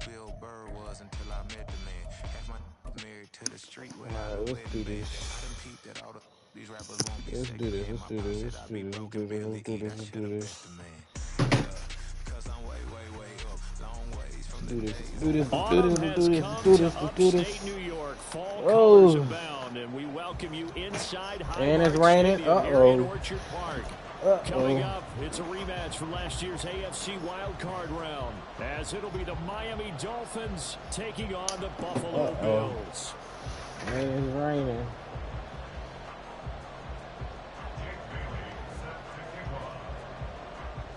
Bill Burr was until I met the man. Half my married to the street without a Let's do wedding band. I this. done peeped that all these rappers won't be Let's do sexy, this. and Let's my do pop this. said Let's I'd do be this. broke and barely Let's do eat. this. I Let's should do have this. bet the man. Cause I'm way, way, way up, long ways from Let's the do this. days. Do this. Do Autumn this. has Do this. come Do to this. Do upstate this. New York. Fall colors Oh, abound, and we welcome you inside and it's Highmark raining. Stadium here in Uh-oh. Orchard Park. Coming Uh-oh. up, it's a rematch from last year's AFC wildcard round, as it'll be the Miami Dolphins taking on the Buffalo Bills. And it's raining.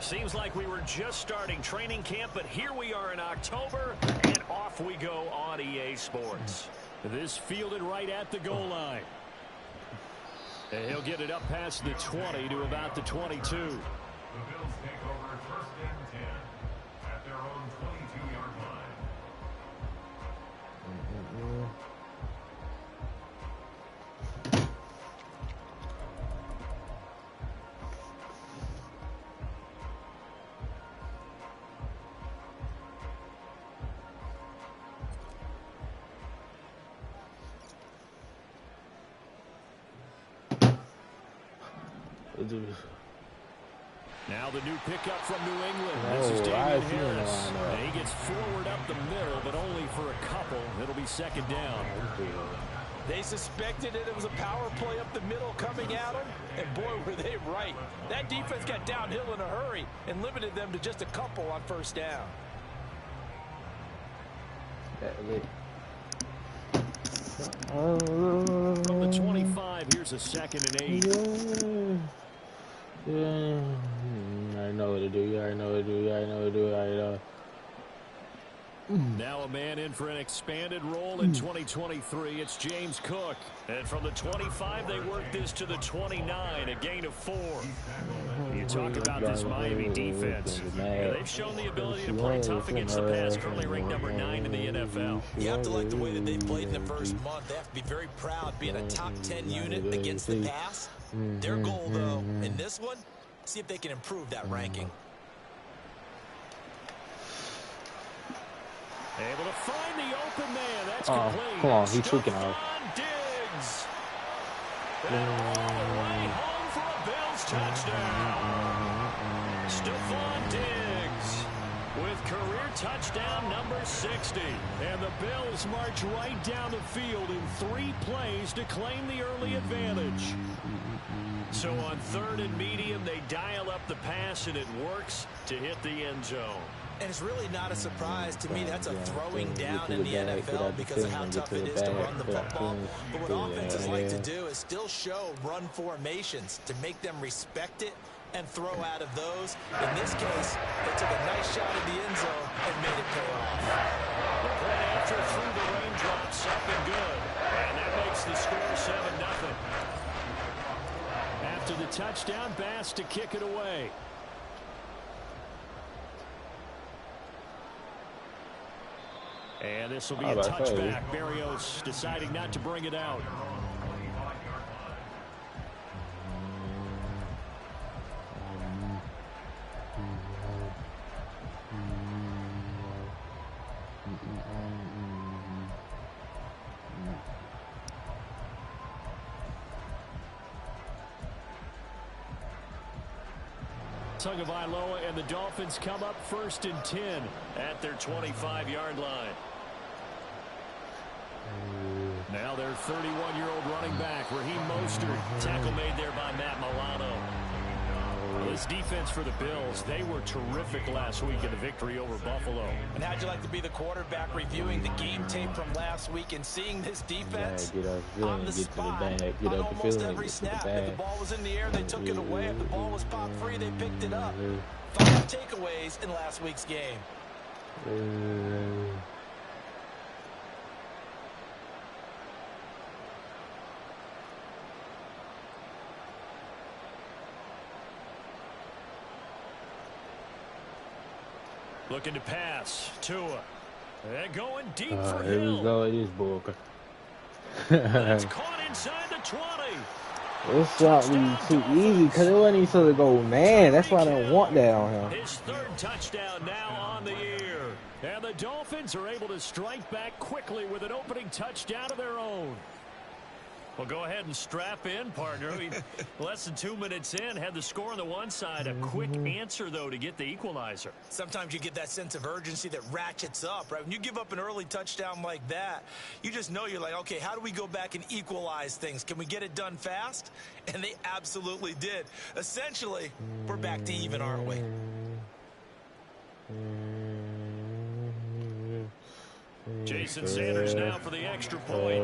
Seems like we were just starting training camp, but here we are in October, and off we go on EA Sports. This fielded right at the goal line. And he'll get it up past the 20 to about the 22. The Bills take over first and 10 at their own 22-yard line. Let's do this. Now the new pickup from New England. Oh, This is I Damian see him Harris. line up. And he gets forward up the middle, but only for a couple. It'll be second down. They suspected it was a power play up the middle coming at them, and boy, were they right. That defense got downhill in a hurry and limited them to just a couple on first down. From the 25, here's a second and 8. I know what to do. You already know what to do. You already know what to do. You already know. Now a man in for an expanded role in 2023. It's James Cook. And from the 25, they work this to the 29, a gain of 4. You talk about this Miami defense. Yeah, they've shown the ability to play tough against the pass, currently ranked number 9 in the NFL. You have to like the way that they've played in the first month. They have to be very proud being a top 10 unit against the pass. Their goal, though, in this one, see if they can improve that ranking. Able to find the open man. That's complete. Come on, he's tweaking out. Diggs. And right home for a Bills touchdown. Stephon Diggs with career touchdown number 60. And the Bills march right down the field in 3 plays to claim the early advantage. So on third and medium, they dial up the pass, and it works to hit the end zone. And it's really not a surprise to me. That's a throwing down in the NFL because of how tough it is to run the football. But what offenses like to do is still show run formations to make them respect it and throw out of those. In this case, they took a nice shot at the end zone and made it pay off. The point after through the raindrops, up and good. And that makes the score 7-0. After the touchdown, Bass to kick it away. And this will be a touchback. Berrios deciding not to bring it out. Tagovailoa and the Dolphins come up first and 10 at their 25-yard line. Now their 31-year-old running back, Raheem Mostert. Tackle made there by Matt Milano. Well, this defense for the Bills, they were terrific last week in the victory over Buffalo. And how'd you like to be the quarterback reviewing the game tape from last week and seeing this defense on the spot on almost every snap? If the ball was in the air, they took it away. If the ball was popped free, they picked it up. 5 takeaways in last week's game. Looking to pass. Tua. And going deep for Here Hill. we go. It is Booker. That's caught inside the 20. This shot was too easy because it wasn't even supposed to go, man. That's why I don't want that on him. His third touchdown now on the year. And the Dolphins are able to strike back quickly with an opening touchdown of their own. Well, go ahead and strap in, partner. Less than 2 minutes in, had the score on the one side. A quick answer, though, to get the equalizer. Sometimes you get that sense of urgency that ratchets up, right? When you give up an early touchdown like that, you just know you're like, okay, how do we go back and equalize things? Can we get it done fast? And they absolutely did. Essentially, we're back to even, aren't we? Jason Sanders now for the extra point.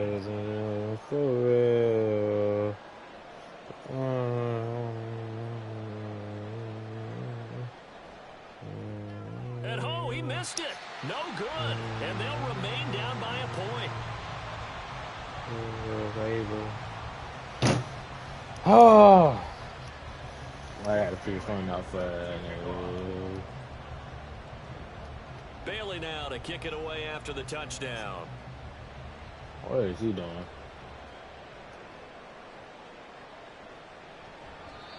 And oh, he missed it. No good. And they'll remain down by a point. Oh, I got to figure something out for Bailey now to kick it away after the touchdown. What is he doing?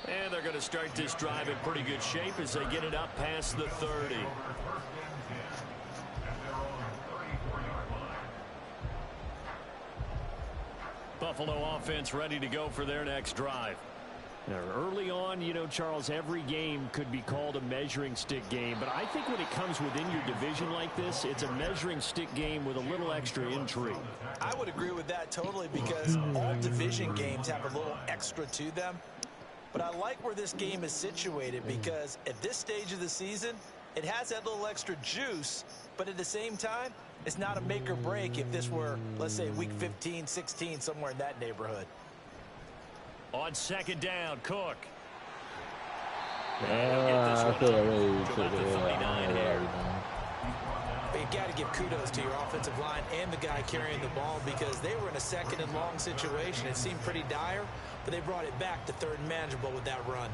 And they're going to start this drive in pretty good shape as they get it up past the 30. Buffalo offense ready to go for their next drive. Now, early on, you know, Charles, every game could be called a measuring stick game, but I think when it comes within your division like this, it's a measuring stick game with a little extra intrigue. I would agree with that totally because all division games have a little extra to them. But I like where this game is situated because at this stage of the season, it has that little extra juice, but at the same time, it's not a make or break if this were, let's say, week 15, 16, somewhere in that neighborhood. On second down, Cook. I feel like really took it. But you got to give kudos to your offensive line and the guy carrying the ball because they were in a second and long situation. It seemed pretty dire, but they brought it back to third and manageable with that run.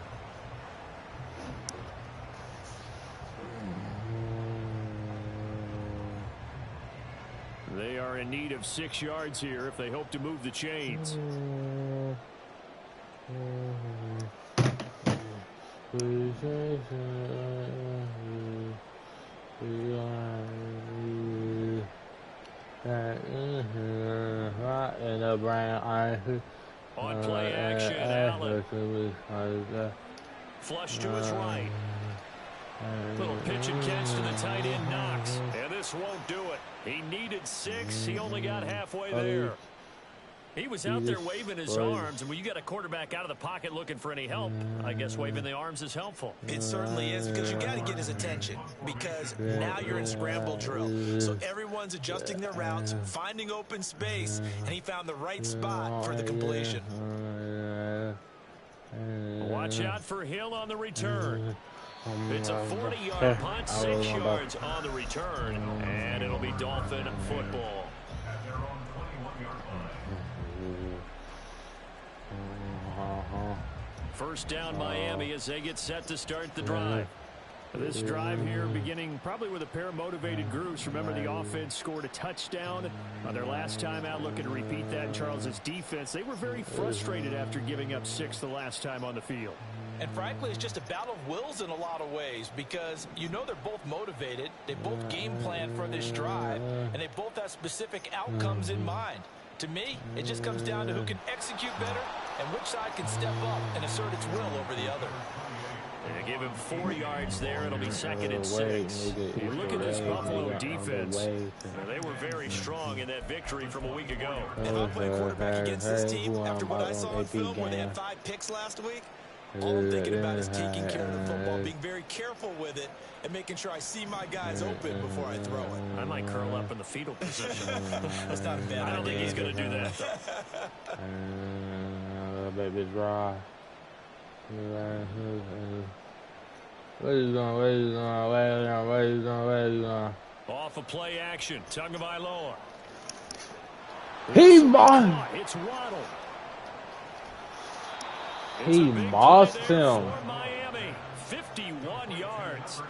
They are in need of 6 yards here if they hope to move the chains. On play action, Allen. Flush to his right. Little pitch and catch to the tight end, Knox. And this won't do it. He needed 6. He only got halfway there. He was out there waving his arms, and when you got a quarterback out of the pocket looking for any help, I guess waving the arms is helpful. It certainly is because you got to get his attention because now you're in scramble drill. So everyone's adjusting their routes, finding open space, and he found the right spot for the completion. Watch out for Hill on the return. It's a 40-yard punt, 6 yards on the return, and it'll be Dolphin football. First down Miami as they get set to start the drive. This drive here beginning probably with a pair of motivated groups. Remember, the offense scored a touchdown on their last time out, looking to repeat that in Charles's defense. They were very frustrated after giving up 6 the last time on the field. And frankly, it's just a battle of wills in a lot of ways because you know they're both motivated, they both game plan for this drive, and they both have specific outcomes in mind. To me, it just comes down to who can execute better and which side can step up and assert its will over the other. And give him 4 yards there. It'll be second and 6. You look at this Buffalo defense. They were very strong in that victory from a week ago. If I'm playing quarterback against this team, after what I saw on film where they had 5 picks last week, all I'm thinking about is taking care of the football, being very careful with it, and making sure I see my guys open before I throw it. I might curl up in the fetal position. That's not a bad idea. I don't think he's going to do that, though. Baby dry. Where you going? Off of play action. Tagovailoa. He won. It's Waddle. He mossed him. Miami, 51 yards.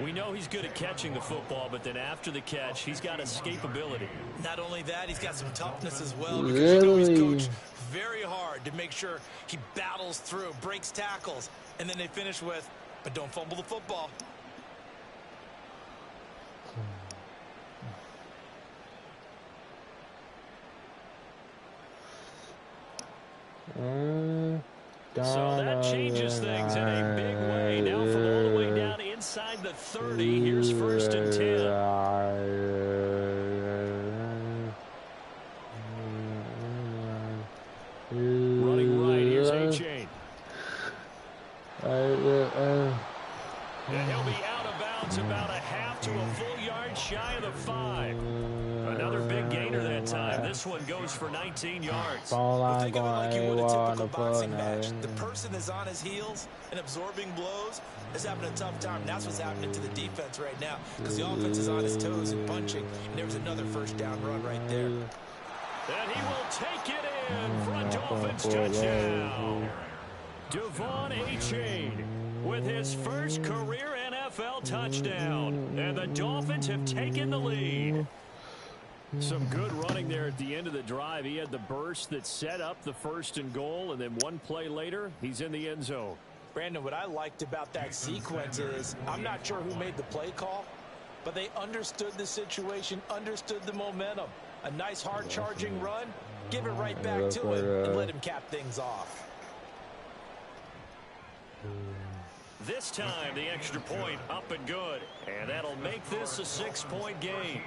We know he's good at catching the football, but then after the catch, he's got escapability. Not only that, he's got some toughness as well because you know he's coached very hard to make sure he battles through, breaks tackles, and then they finish with, but don't fumble the football. So that changes things in a big way. Now from all the way down inside the 30, here's 1st and 10. Running right, here's A-Chain. And he'll be out of bounds about a half to a full yard shy of the 5. Another big gainer that time. This one goes for 19 yards. Well, think of it like you would a typical boxing match. The person is on his heels and absorbing blows is having a tough time. That's what's happening to the defense right now because the offense is on his toes and punching. And there was another first down run right there. And he will take it in for a Dolphins touchdown. Devon A-Chain with his first career NFL touchdown. And the Dolphins have taken the lead. Some good running there at the end of the drive. He had the burst that set up the 1st and goal, and then one play later, he's in the end zone. Brandon, what I liked about that sequence is I'm not sure who made the play call, but they understood the situation, understood the momentum. A nice hard-charging run, give it right back to him, and let him cap things off. This time, the extra point up and good, and that'll make this a 6-point game.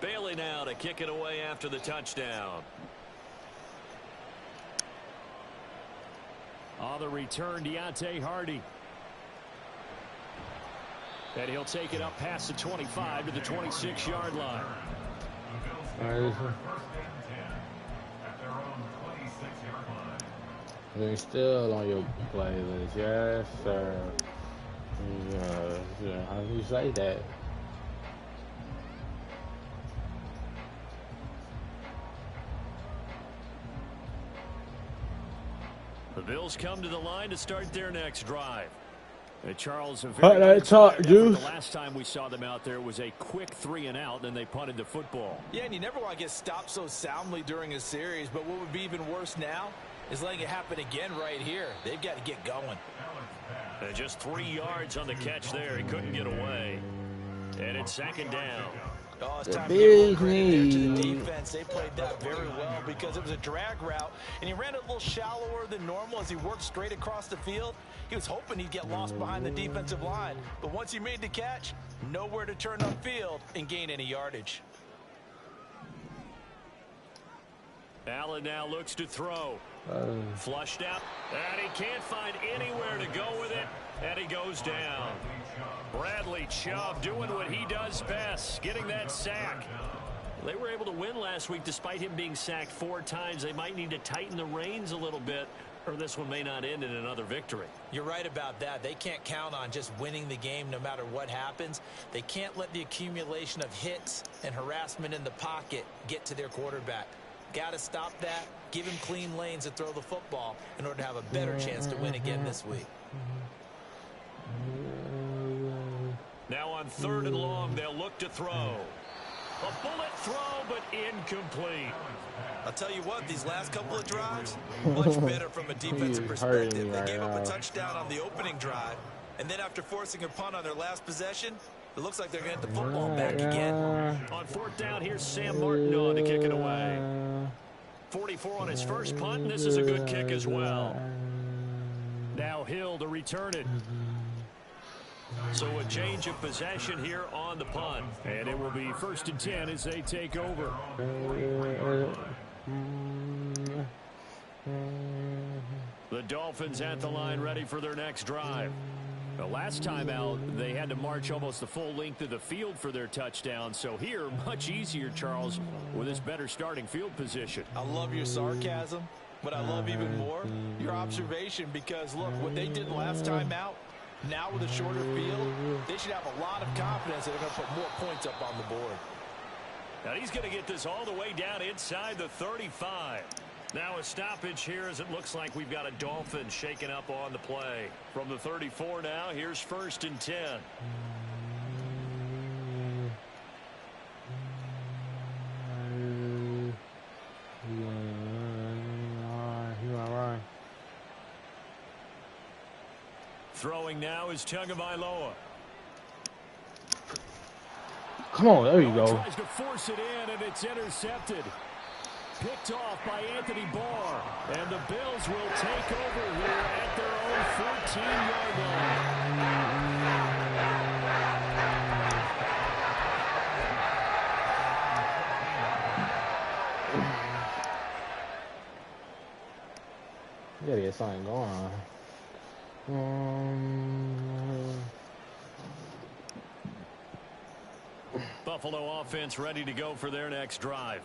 Bailey now to kick it away after the touchdown. On the return, Deontay Hardy. And he'll take it up past the 25 to the 26-yard line. They're still on your playlist, yes, sir. Yeah, how do you say that? The Bills come to the line to start their next drive. Charles, the last time we saw them out there was a quick 3-and-out, then they punted the football. Yeah, and you never want to get stopped so soundly during a series, but what would be even worse now is letting it happen again right here. They've got to get going. And just 3 yards on the catch there. He couldn't get away. And it's 2nd down. Oh, it's time to give credit there to the defense. They played that very well because it was a drag route, and he ran it a little shallower than normal as he worked straight across the field. He was hoping he'd get lost behind the defensive line, but once he made the catch, nowhere to turn upfield and gain any yardage. Allen now looks to throw. Flushed out, and he can't find anywhere to go with it, and he goes down. Bradley Chubb doing what he does best, getting that sack. They were able to win last week despite him being sacked 4 times. They might need to tighten the reins a little bit, or this one may not end in another victory. You're right about that. They can't count on just winning the game no matter what happens. They can't let the accumulation of hits and harassment in the pocket get to their quarterback. Got to stop that, give him clean lanes to throw the football in order to have a better chance to win again this week. Now on 3rd and long, they'll look to throw. A bullet throw, but incomplete. I'll tell you what, these last couple of drives, much better from a defensive perspective. They gave up a touchdown on the opening drive, and then after forcing a punt on their last possession, it looks like they're going to get the football back again. On 4th down, here's Sam Martin on to kick it away. 44 on his first punt, and this is a good kick as well. Now Hill to return it. So a change of possession here on the punt. And it will be 1st and 10 as they take over. The Dolphins at the line ready for their next drive. The last time out, they had to march almost the full length of the field for their touchdown. So here, much easier, Charles, with this better starting field position. I love your sarcasm, but I love even more your observation because, look, what they did last time out, now with a shorter field, they should have a lot of confidence that they're going to put more points up on the board. Now he's going to get this all the way down inside the 35. Now a stoppage here as it looks like we've got a Dolphin shaken up on the play. From the 34 now, here's 1st and 10. Throwing now is Tagovailoa. Come on, there you go. Tries to force it in, and it's intercepted. Picked off by Anthony Barr. And the Bills will take over here at their own 14-yard line. Gotta get something going on. Buffalo offense ready to go for their next drive.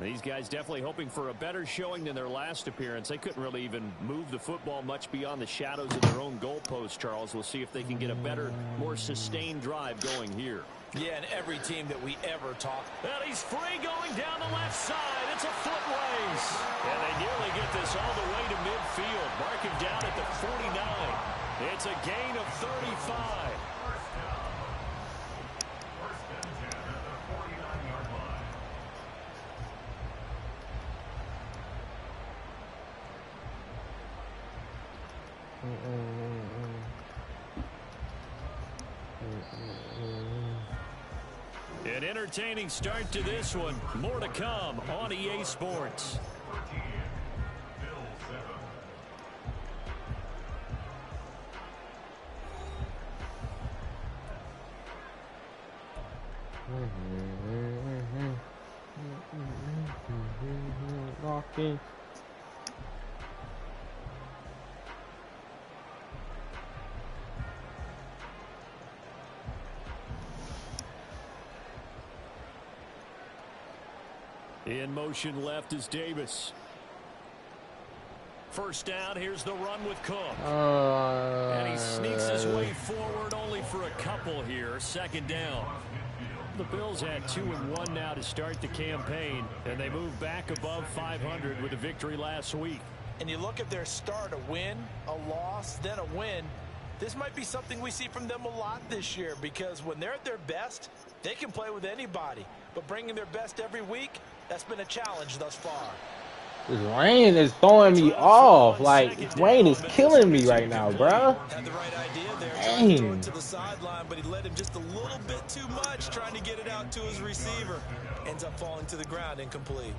These guys definitely hoping for a better showing than their last appearance. They couldn't really even move the football much beyond the shadows of their own goalpost, Charles. We'll see if they can get a better, more sustained drive going here. Yeah, and every team that we ever talk. And he's free going down the left side. It's a foot race. And they nearly get this all the way to midfield. Marking down at the 49. It's a gain of 35. An entertaining start to this one. More to come on EA Sports. Walking. In motion left is Davis. First down, here's the run with Cook. And he sneaks his way forward only for a couple here. Second down. The Bills had 2-1 now to start the campaign, and they moved back above 500 with a victory last week. And you look at their start, a win, a loss, then a win. This might be something we see from them a lot this year, because when they're at their best, they can play with anybody. But bringing their best every week, that's been a challenge thus far. This rain is throwing me off. Like, rain is killing me right now, bro. Had the right idea there, trying to throw it to the sideline, but he led him just a little bit too much, trying to get it out to his receiver. Ends up falling to the ground incomplete.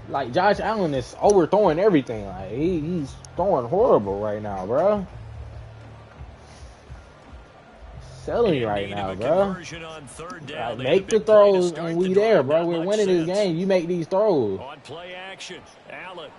Like, Josh Allen is overthrowing everything. Like, he's throwing horrible right now, bro. Selling right now, bro. Like, make the throws and we there, bro. We're winning this game. You make these throws. On play action, Allen.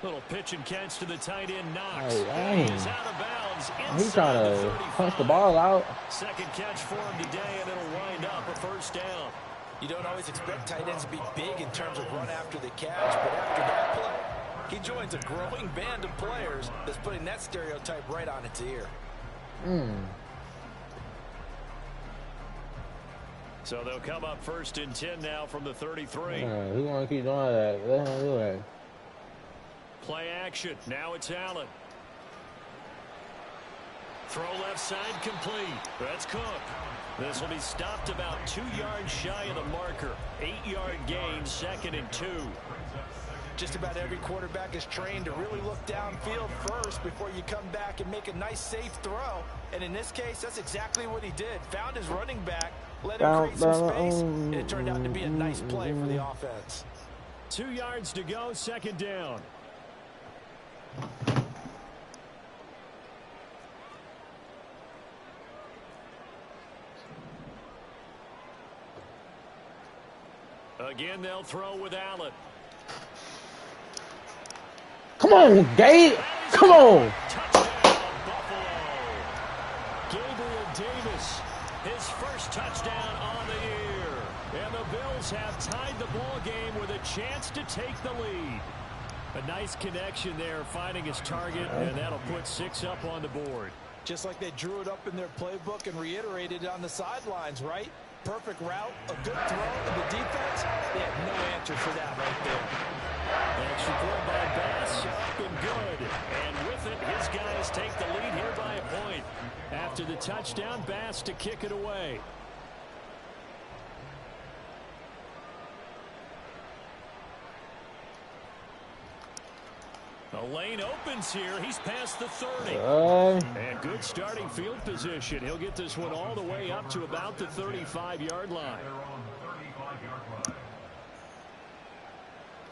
Little pitch and catch to the tight end, Knox. Hey, He's out of bounds. He's trying to punch the ball out. Second catch for him today, and it'll wind up a first down. You don't always expect tight ends to be big in terms of run after the catch, but after that play, he joins a growing band of players that's putting that stereotype right on its ear. So they'll come up first and 10 now from the 33. Who want to keep doing that? Let him do that. Play action. Now it's Allen. Throw left side complete. That's Cook. This will be stopped about 2 yards shy of the marker. 8-yard gain, 2nd and 2. Just about every quarterback is trained to really look downfield first before you come back and make a nice, safe throw. And in this case, that's exactly what he did. Found his running back, let him create some space, and it turned out to be a nice play for the offense. 2 yards to go, 2nd down. Again, they'll throw with Allen. Come on, Gabe. Come on. Touchdown, Buffalo. Gabriel Davis, his first touchdown on the year. And the Bills have tied the ball game with a chance to take the lead. A nice connection there, finding his target, and that'll put 6 up on the board. Just like they drew it up in their playbook and reiterated it on the sidelines, right? Perfect route, a good throw, and the defense, they had no answer for that right there. Extra point by Bass, up and good. And with it, his guys take the lead here by a point. After the touchdown, Bass to kick it away. A lane opens here. He's past the 30. And good starting field position. He'll get this one all the way up to about the 35-yard line.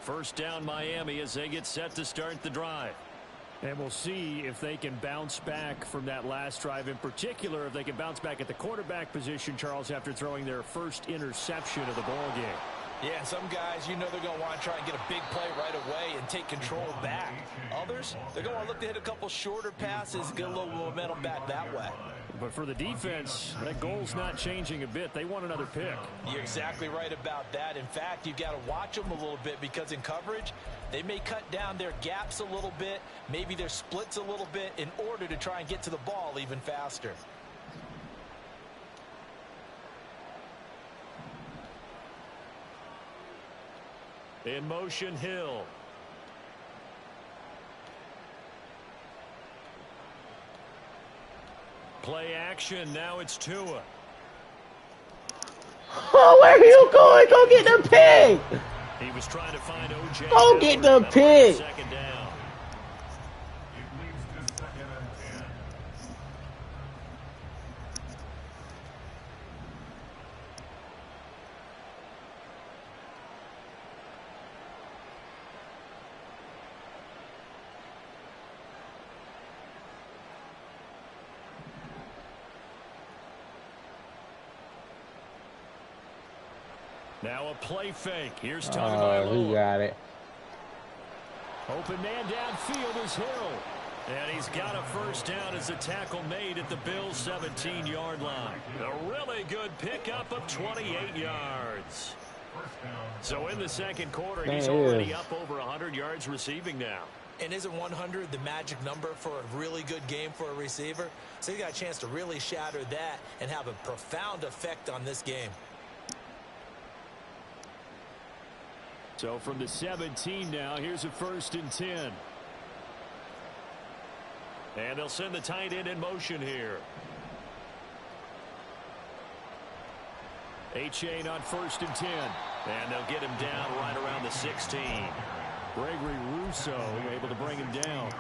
First down Miami as they get set to start the drive. And we'll see if they can bounce back from that last drive. In particular, if they can bounce back at the quarterback position, Charles, after throwing their first interception of the ball game. Yeah, some guys, you know they're going to want to try and get a big play right away and take control back. Others, they're going to look to hit a couple shorter passes, get a little momentum back that way. But for the defense, that goal's not changing a bit. They want another pick. You're exactly right about that. In fact, you've got to watch them a little bit because in coverage, they may cut down their gaps a little bit, maybe their splits a little bit in order to try and get to the ball even faster. In motion, Hill. Play action. Now it's Tua. Oh, where are you going? Go get the pick. He was trying to find O.J. Go get the pick. Second down. Now a play fake. Here's Tagovailoa. He got it. Open man downfield is Hill. And he's got a first down as a tackle made at the Bills' 17-yard line. A really good pickup of 28 yards. So in the second quarter, he's already up over 100 yards receiving now. And isn't 100 the magic number for a really good game for a receiver? So he got a chance to really shatter that and have a profound effect on this game. So from the 17 now, here's a 1st and 10. And they'll send the tight end in motion here. Achane on 1st and 10. And they'll get him down right around the 16. Gregory Rousseau able to bring him down.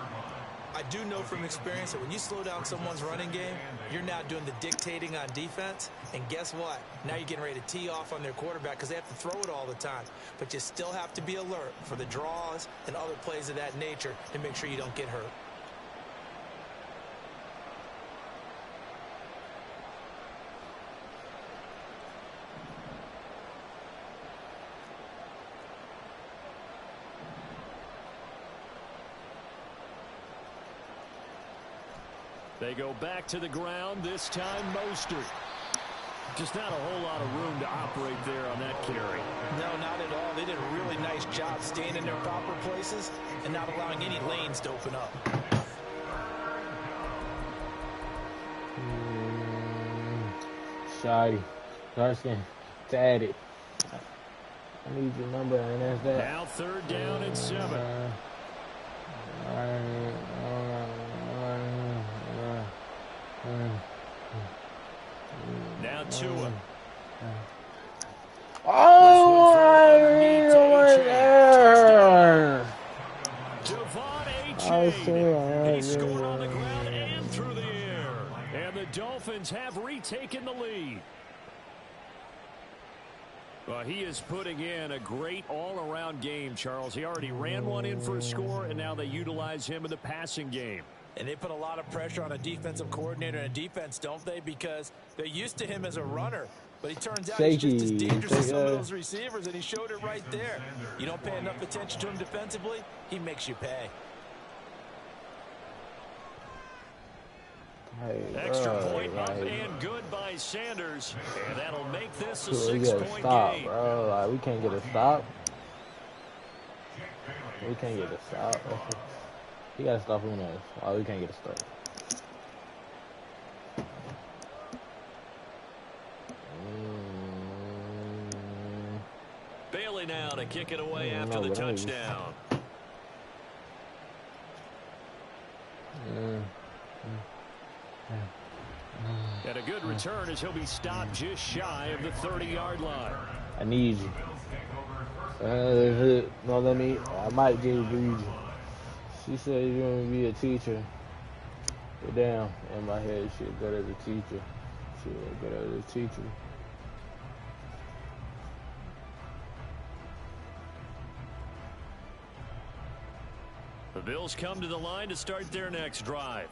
I do know from experience that when you slow down someone's running game, you're now doing the dictating on defense. And guess what? Now you're getting ready to tee off on their quarterback because they have to throw it all the time. But you still have to be alert for the draws and other plays of that nature to make sure you don't get hurt. They go back to the ground, this time Mostert. Just not a whole lot of room to operate there on that carry. No, not at all. They did a really nice job staying in their proper places and not allowing any lanes to open up. Shoddy. Darskin. Tad it. I need your number, and that's that. Now 3rd down and 7. Now Tua. Oh, Devon Achane. He scored on the ground and through the air. And the Dolphins have retaken the lead. Well, he is putting in a great all-around game, Charles. He already ran one in for a score, and now they utilize him in the passing game. And they put a lot of pressure on a defensive coordinator and a defense, don't they? Because they're used to him as a runner. But he turns out he's just as dangerous as some of those receivers, and he showed it right there. You don't pay enough attention to him defensively, he makes you pay. Extra point up and good by Sanders. And that'll make this a 6-point game. Bro. Like, we can't get a stop. We can't get a stop. He got to stop who knows. Oh, we can't get a stop. Bailey now to kick it away after the touchdown. And a good return as he'll be stopped just shy of the 30-yard line. I need you. No, I might get greedy. She said you want to be a teacher. But damn, in my head, she'll go as a teacher. She'll go as a teacher. The Bills come to the line to start their next drive.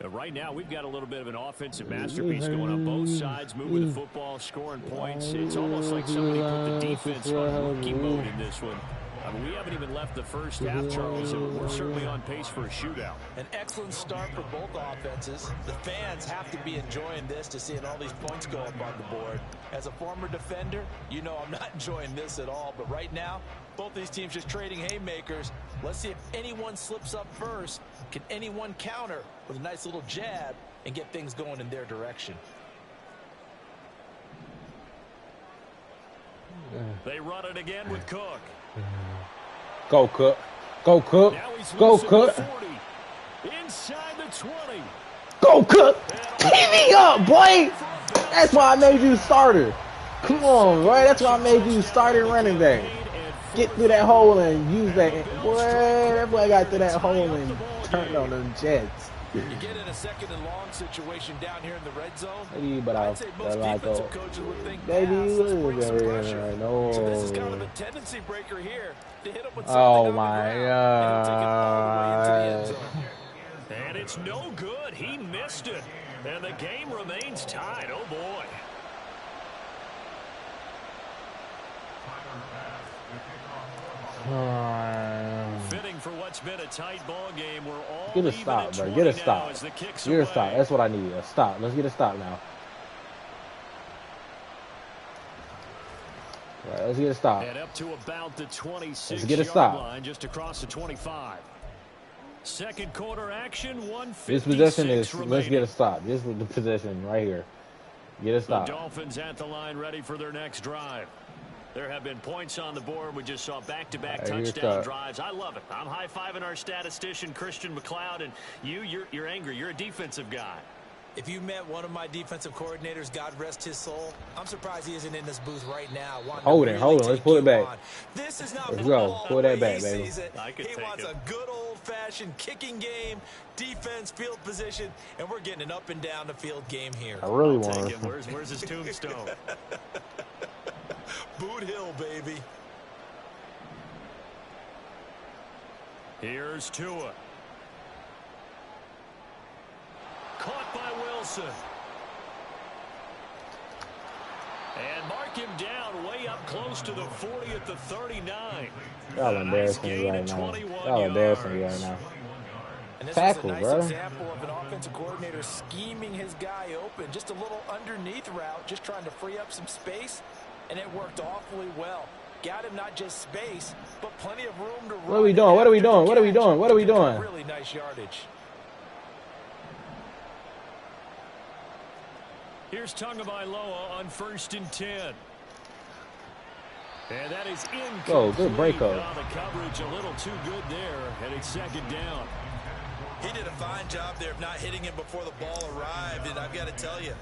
Right now, we've got a little bit of an offensive masterpiece going on both sides, moving the football, scoring points. It's almost like somebody put the defense on rookie mode in this one. I mean, we haven't even left the first half, Charles, and we're certainly on pace for a shootout. An excellent start for both offenses. The fans have to be enjoying this to seeing all these points go up on the board. As a former defender, you know I'm not enjoying this at all. But right now, both these teams just trading haymakers. Let's see if anyone slips up first. Can anyone counter with a nice little jab and get things going in their direction? They run it again with Cook. Go, Cook. Go, Cook. Go, Cook. Inside the 20. Go, Cook. Keep me up, boy. That's why I made you starter. Come on, boy. That's why I made you starter running back. Get through that hole and use that. Boy, that boy got through that hole and turned on them Jets. You get in a second and long situation down here in the red zone. Maybe, but I'd say most defensive coaches would think baby, no. So this is kind of a tendency breaker here to hit him with something oh on my the ground, and God. And it's no good. He missed it. And the game remains tied. Oh, boy. Fitting for what's been a tight ball game. We're all get a stop, bro. Get a stop. Get a stop. That's what I need. A stop. Let's get a stop now. All right, let's get a stop. And up to about the 26 let's get a stop. Line, just across the 25. Second quarter action, 156 this possession is remaining. Let's get a stop. This is the possession right here. Get a stop. The Dolphins at the line ready for their next drive. There have been points on the board. We just saw back-to-back touchdown drives. I love it. I'm high-fiving our statistician, Christian McLeod, and you're angry. You're a defensive guy. If you met one of my defensive coordinators, God rest his soul, I'm surprised he isn't in this booth right now. Hold it. Let's pull it back. On. This is not let's go. Pull that back, baby. He wants a good old-fashioned kicking game, defense, field position, and we're getting an up and down the field game here. I really want it. Where's his tombstone? Boot Hill, baby. Here's Tua. Caught by Wilson. And mark him down way up close to the 40 at the 39. Y'all embarrassing me right now. Y'all embarrassing me right now. And this Tackle, is a nice bro. example of an offensive coordinator scheming his guy open. Just a little underneath route, just trying to free up some space. And it worked awfully well. Got him not just space, but plenty of room to run. What are we doing? What are we doing? What are we doing? What are we doing? Really nice yardage. Here's Tagovailoa on 1st and 10. And that is incomplete. Oh, good breakup. The coverage a little too good there, and it's second down. He did a fine job there of not hitting him before the ball arrived, and I've got to tell you,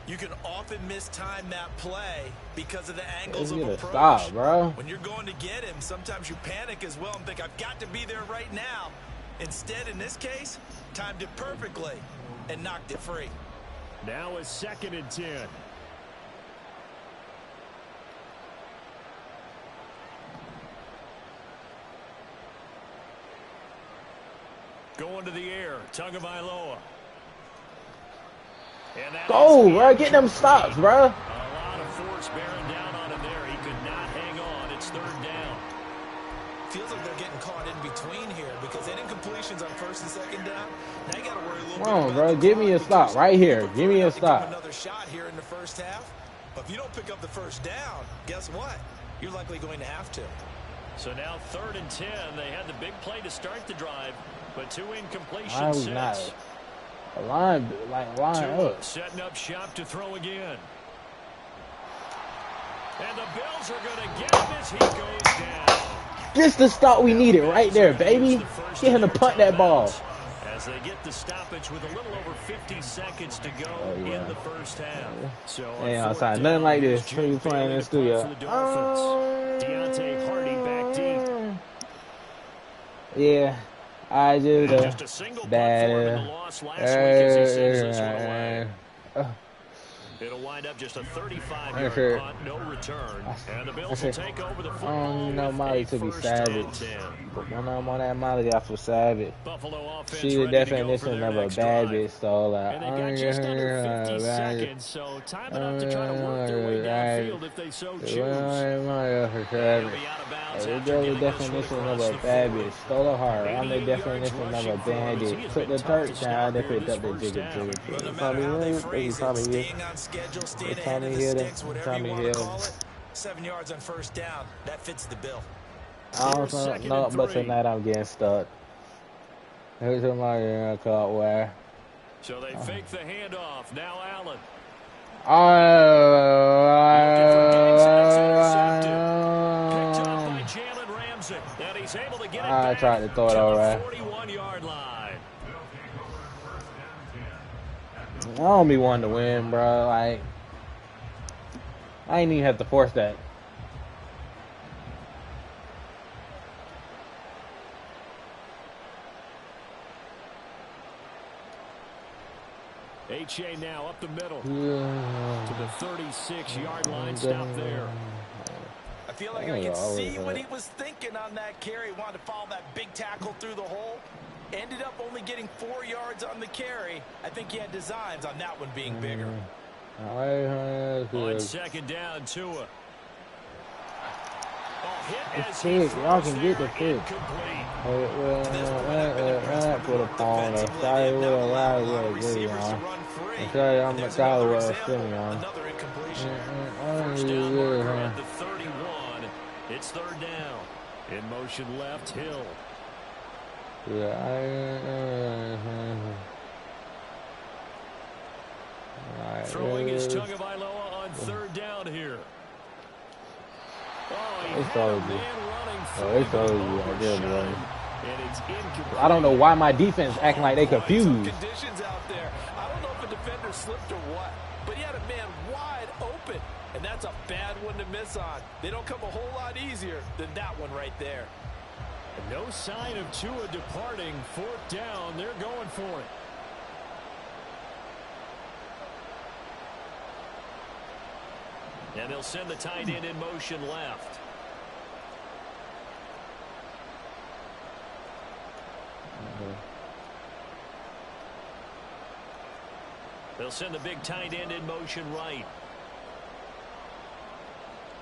you can often mistime that play because of the angles of approach. Stop, bro. When you're going to get him, sometimes you panic as well and think, I've got to be there right now. Instead, in this case, timed it perfectly and knocked it free. Now it's 2nd and 10. Going to the air, Tagovailoa. Go, bro. Get them stops, bro. A lot of force bearing down on him there. He could not hang on. It's 3rd down. Feels like they're getting caught in between here because any incompletions on 1st and 2nd down, now you got to worry a little bit. Come on, bro. Give me a stop right here. Give me a stop. Another shot here in the first half. But if you don't pick up the 1st down, guess what? You're likely going to have to. So now 3rd and 10. They had the big play to start the drive, but 2 incompletions. Why we not? Line up. Setting up shop to throw again. And the Bills are going to get him as he goes down. This the stop we needed right there, baby. Get him to punt that ball. As they get the stoppage with a little over 50 seconds to go in the first half. So outside, nothing like this. When playing in the studio. Deontay Hardy back deep. Yeah, I do And the just a single punt for him in the loss last week as he sends this one away. It'll wind up just a 35-yard punt, no return. And the Bills will take over the football with Molly a to be 1st savage. and 10. But when I'm on that Molly, I feel savage. Buffalo offense She the ready to go for definition their of a next bad drive. bitch, so like, And they got just under 50 seconds, so time enough to try to work their way downfield if they so choose. They'll be out of bounds after getting this one definition of across a the bad 40. bitch. Stole a heart. I'm the 88 yards definition of a rushing for him, as bandit. he has Took been the tough to dirt stop down. They here picked this up the first down. jigger. But no Tommy matter how they Hill. phrase it, Tommy Hill. staying on schedule, staying ahead Tommy of the Hill. sticks, whatever you Tommy want to Hill. call it, 7 yards on 1st down, that fits the bill. I don't know, but tonight I'm getting stuck. Here's my caught where. So they fake the handoff. Now Allen. And he's able to get it back tried to throw it all right. 41-yard line. I don't be wanting to win, bro. Like, I ain't even have to force that. H.A. now up the middle to the 36-yard line. Stop there. I feel like I can see what he was thinking on that carry. Wanted to follow that big tackle through the hole. Ended up only getting 4 yards on the carry. I think he had designs on that one being bigger. On 2nd down, Tua. It's big. Y'all can get the pick. Put a phone or sorry, with a ride with a good on. I'm sorry, I'm a guy with a stimmy on. Another incompletion. First down marker at the 31. It's 3rd down. In motion left, Hill. Throwing his Tagovailoa on 3rd down here. It's always you. It's always you right there, boy. And it's incomplete. I don't know why my defense acting like they confused. Conditions out there. I don't know if a defender slipped or what, but he had a man wide open, and that's a bad one to miss on. They don't come a whole lot easier than that one right there. No sign of Tua departing. 4th down. They're going for it. And they'll send the tight end in motion left. They'll send the big tight end in motion right.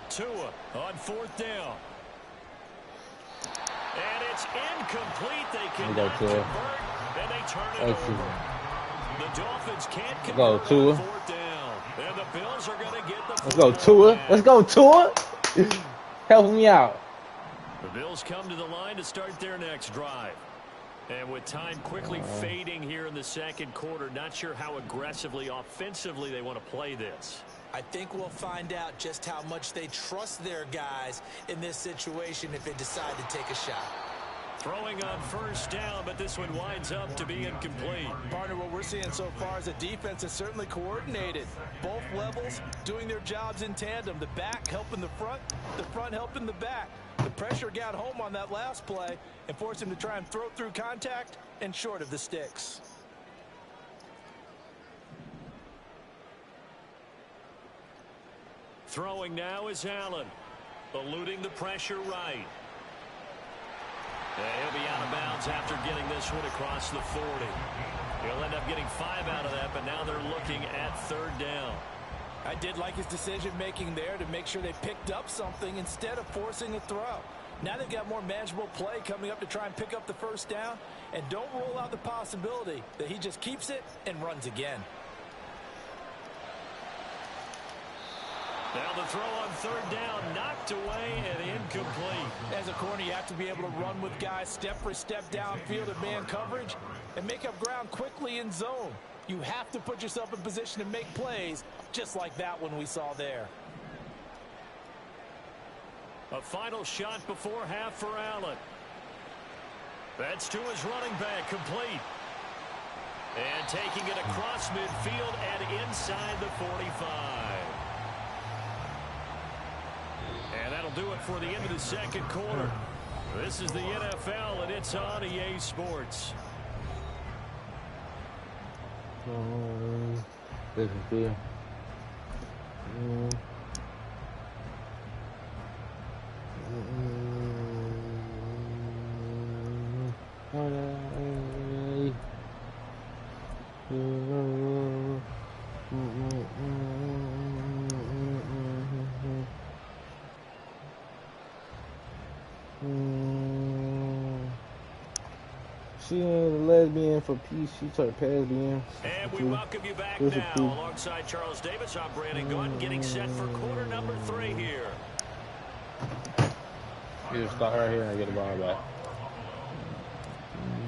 Tua on 4th down. And it's incomplete. They cannot convert, and they turn it over. The Dolphins can't convert on 4th down. And the Bills are going to get the Let's go, Tua. Let's go, Tua. Help me out. The Bills come to the line to start their next drive. And with time quickly fading here in the 2nd quarter, not sure how aggressively, offensively they want to play this. I think we'll find out just how much they trust their guys in this situation if they decide to take a shot. Throwing on 1st down, but this one winds up to be incomplete. Partner, what we're seeing so far is the defense is certainly coordinated. Both levels doing their jobs in tandem. The back helping the front helping the back. The pressure got home on that last play and forced him to try and throw through contact and short of the sticks. Throwing now is Allen, eluding the pressure right. He'll be out of bounds after getting this one across the 40. He'll end up getting 5 out of that, but now they're looking at 3rd down. I did like his decision-making there to make sure they picked up something instead of forcing a throw. Now they've got more manageable play coming up to try and pick up the 1st down, and don't rule out the possibility that he just keeps it and runs again. Now the throw on 3rd down, knocked away and incomplete. As a corner, you have to be able to run with guys step for step downfield in man coverage and make up ground quickly in zone. You have to put yourself in position to make plays, just like that one we saw there. A final shot before half for Allen. That's to his running back, complete. And taking it across midfield and inside the 45. And that'll do it for the end of the 2nd quarter. This is the NFL, and it's It's on EA Sports. This is good. She ain't a lesbian for peace. She's a lesbian. And we welcome you back now. Alongside Charles Davis, I'm Brandon Gunn, getting set for quarter number 3 here. You just start right here and get the ball back.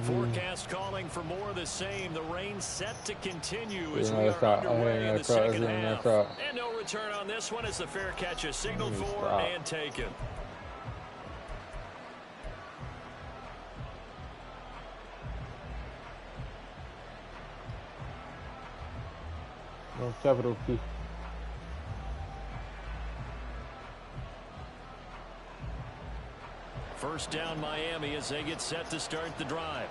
Forecast calling for more of the same. The rain set to continue as we are underway in the second half. And no return on this one as the fair catch is signaled for and taken. No capital P. First down Miami as they get set to start the drive.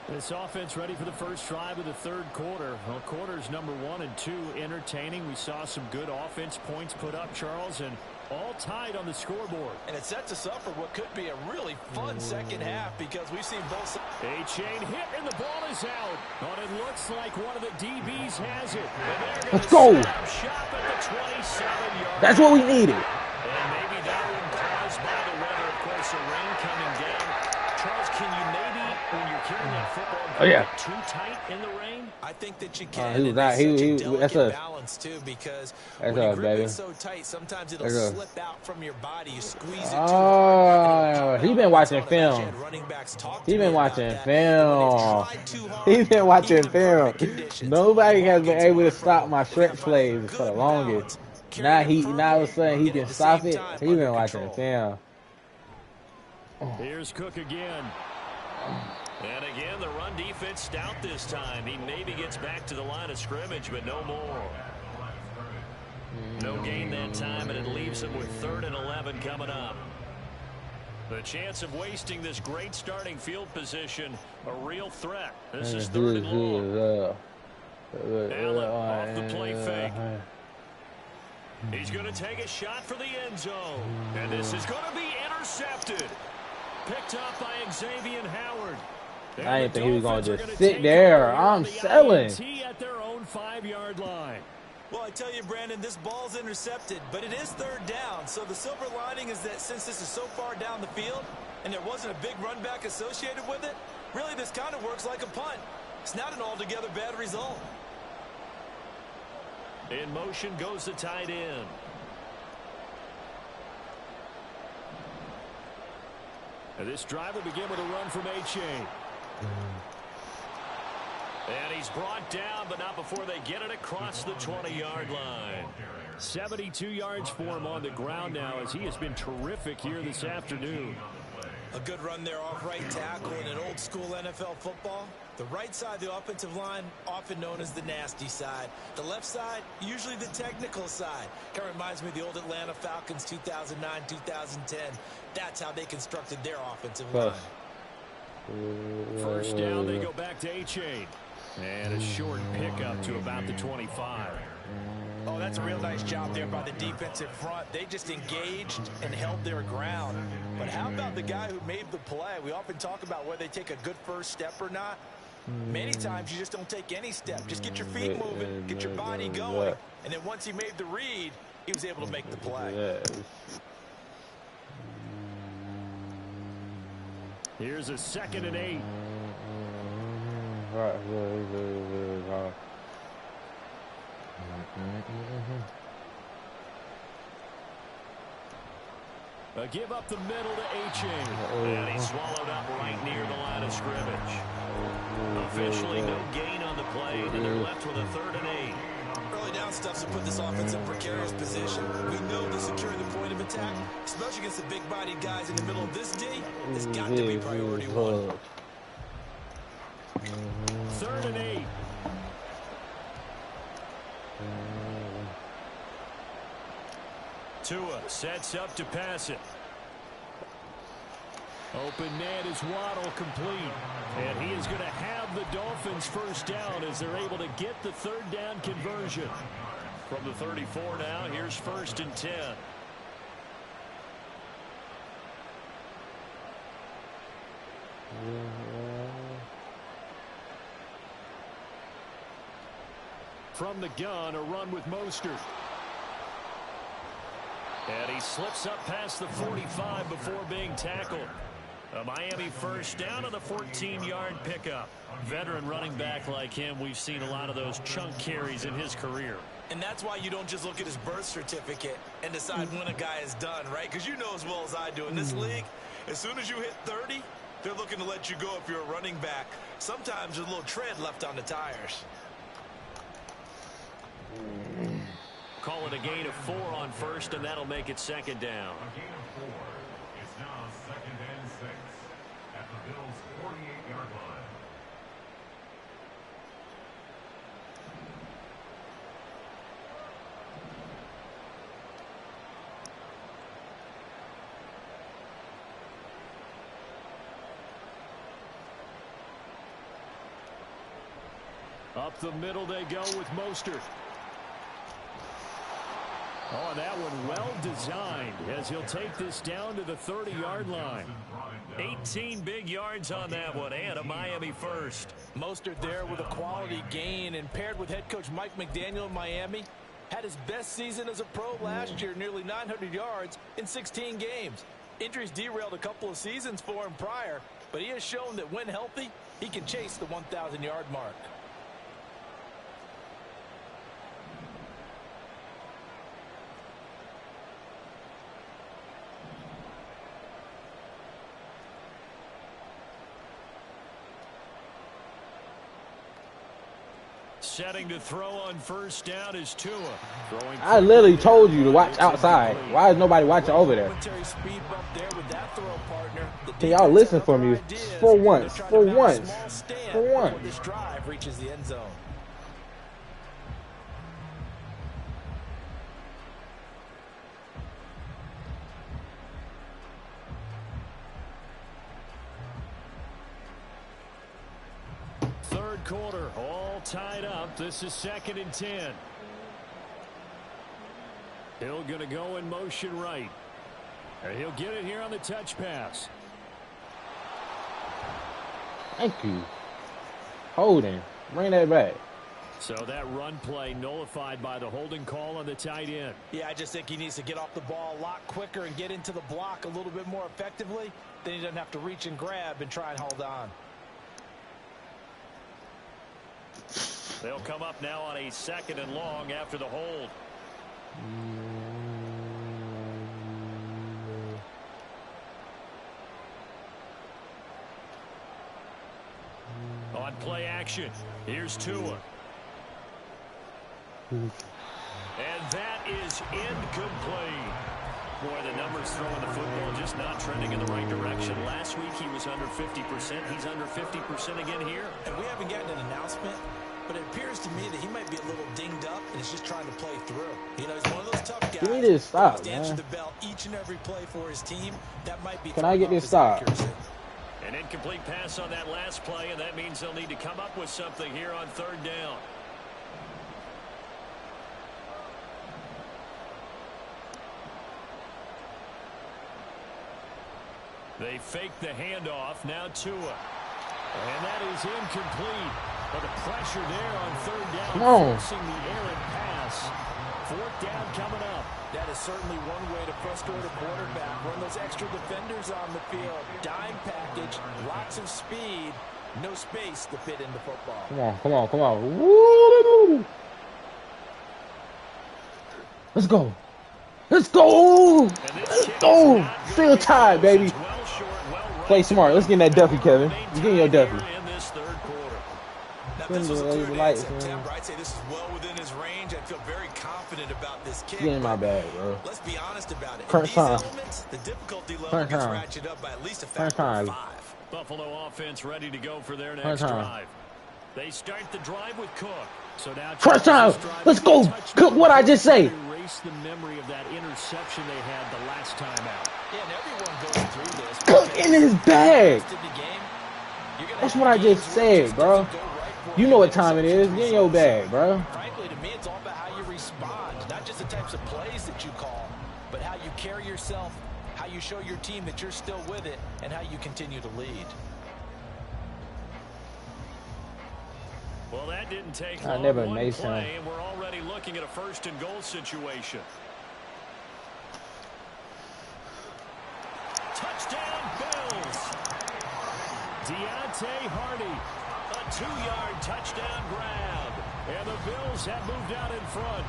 This offense ready for the first drive of the third quarter. Well, quarters number 1 and 2 entertaining. We saw some good offense points put up, Charles, and all tied on the scoreboard. And it sets us up for what could be a really fun second half because we've seen both sides. A-chain hit and the ball is out. But it looks like one of the DBs has it. Let's go. Shop at the 27-yard. That's what we needed. And maybe that one caused by the weather. Of course, the rain coming down. Charles, can you maybe, when you're carrying that football, get too tight in the rain? I think that you can. He was not. That's a balance too, because when you grip it so tight, sometimes it'll slip out from your body. You squeeze it too hard. He been watching film. He been watching film. He been watching film. Nobody has been able to stop my stretch plays for the longest. Now all of a sudden he can stop it. He been watching film. Here's Cook again. And again, the run defense stout this time. He maybe gets back to the line of scrimmage, but no more. No gain that time, and it leaves him with 3rd and 11 coming up. The chance of wasting this great starting field position, a real threat. This is 3rd and long. Allen off the play fake. He's going to take a shot for the end zone. And this is going to be intercepted. Picked up by Xavier Howard. I didn't think he was going to just sit there. I'm selling. At their own 5-yard line. Well, I tell you, Brandon, this ball's intercepted, but it is 3rd down. So the silver lining is that since this is so far down the field and there wasn't a big run back associated with it, really this kind of works like a punt. It's not an altogether bad result. In motion goes the tight end. And this drive will begin with a run from A-Chain. And he's brought down, but not before they get it across the 20-yard line. 72 yards for him on the ground now as he has been terrific here this afternoon. A good run there off right tackle in an old school NFL football. The right side of the offensive line, often known as the nasty side. The left side, usually the technical side. Kind of reminds me of the old Atlanta Falcons 2009, 2010. That's how they constructed their offensive line. First down, they go back to A-Chain. And a short pickup to about the 25. Oh, that's a real nice job there by the defensive front. They just engaged and held their ground. But how about the guy who made the play? We often talk about whether they take a good first step or not. Many times you just don't take any step. Just get your feet moving, get your body going. And then once he made the read, he was able to make the play. Here's a 2nd and 8. A give up the middle to A-Chain. And he's swallowed up right near the line of scrimmage. Officially no gain on the play, and they're left with a 3rd and 8. Early down stuff's to put this offense in precarious position. We know that securing the point of attack, especially against the big-bodied guys in the middle of this D, has got to be priority 1. 3rd and 8. Tua sets up to pass it. Open net is Waddle complete. And he is going to have the Dolphins first down as they're able to get the third down conversion. From the 34 now, here's 1st and 10. From the gun, a run with Mostert. And he slips up past the 45 before being tackled. A Miami first down on the 14-yard pickup. Veteran running back like him, we've seen a lot of those chunk carries in his career. And that's why you don't just look at his birth certificate and decide when a guy is done, right? Because you know as well as I do, in this league, as soon as you hit 30, they're looking to let you go if you're a running back. Sometimes there's a little tread left on the tires. Call it a gain of 4 on first, and that'll make it 2nd down. A gain of 4. It's now 2nd and 6 at the Bills' 48-yard line. Up the middle they go with Mostert. Oh, that one well designed as he'll take this down to the 30-yard line. 18 big yards on that one and a Miami first. Mostert there with a quality gain, and paired with head coach Mike McDaniel in Miami, had his best season as a pro last year, nearly 900 yards in 16 games. Injuries derailed a couple of seasons for him prior, but he has shown that when healthy, he can chase the 1,000-yard mark. Setting to throw on first down is Tua. I literally told you to watch outside. Why is nobody watching over there? Can y'all listen for me? For once. For once. For once. This drive reaches the end zone. Quarter, all tied up. This is 2nd and 10. Hill going to go in motion right. And he'll get it here on the touch pass. Thank you. Holding. Bring that back. So that run play nullified by the holding call on the tight end. Yeah, I just think he needs to get off the ball a lot quicker and get into the block a little bit more effectively. Then he doesn't have to reach and grab and try and hold on. They'll come up now on a 2nd and long after the hold. On play action, here's Tua. And that is incomplete. Boy, the numbers throwing the football just not trending in the right direction. Last week he was under 50%. He's under 50% again here. And we haven't gotten an announcement, but it appears to me that he might be a little dinged up and is just trying to play through. You know, he's one of those tough guys. Give me this stop, to answer the bell each and every play for his team. That might be. Can I get this stop? An incomplete pass on that last play, and that means they'll need to come up with something here on 3rd down. They fake the handoff. Now Tua. And that is incomplete. But the pressure there on 3rd down, forcing the errant pass. 4th down coming up. That is certainly one way to frustrate a quarterback. Run those extra defenders on the field. Dime package, lots of speed, no space to fit into football. Come on, come on, come on. Woo! Let's go. Let's go. Let's go. Still tied, baby. Play smart. Let's get in that Duffy, Kevin. You get in your Duffy. This was a clear day in September. I'd say this is well within his range. I feel very confident about this kick. Get in my bag, bro. Let's be honest about it. First time. Elements, the difficulty level gets ratcheted up by at least a factor of 5. Buffalo offense ready to go for their next drive. They start the drive with Cook. So now first time. Let's go. Cook what I just say. erase the memory of that interception they had the last time out. Yeah, and everyone goes through this. Cook in his bag. That's what I just said, bro. You know what time it is. Get in your bag, bro. Frankly, to me, it's all about how you respond. Not just the types of plays that you call, but how you carry yourself, how you show your team that you're still with it, and how you continue to lead. Well, that didn't take I long. never One made play, and we're already looking at a first-and-goal situation. Touchdown, Bills. Deontay Hardy, a 2-yard touchdown grab. And the Bills have moved out in front.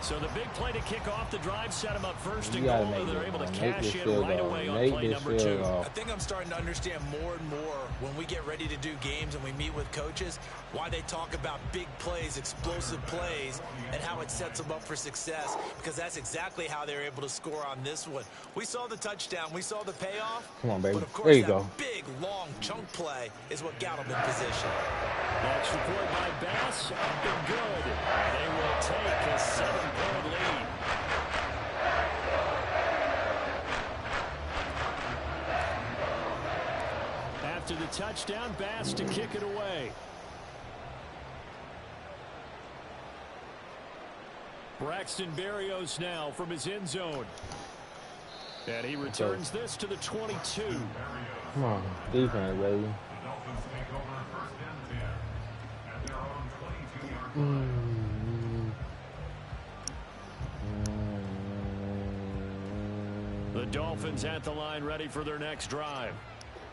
So the big play to kick off the drive set them up first and goal, and they're able to cash in right away on play number 2. I think I'm starting to understand more and more when we get ready to do games and we meet with coaches why they talk about big plays, explosive plays, and how it sets them up for success, because that's exactly how they're able to score on this one. We saw the touchdown. We saw the payoff. Come on, baby. But of course, There you that go. big, long chunk play is what got them in position. Next report by Bass, up and good. They will take a 7-point lead. After the touchdown, Bass to kick it away. Braxton Berrios now from his end zone. And he returns this to the 22. Come on, defense, baby. The Dolphins at the line, ready for their next drive.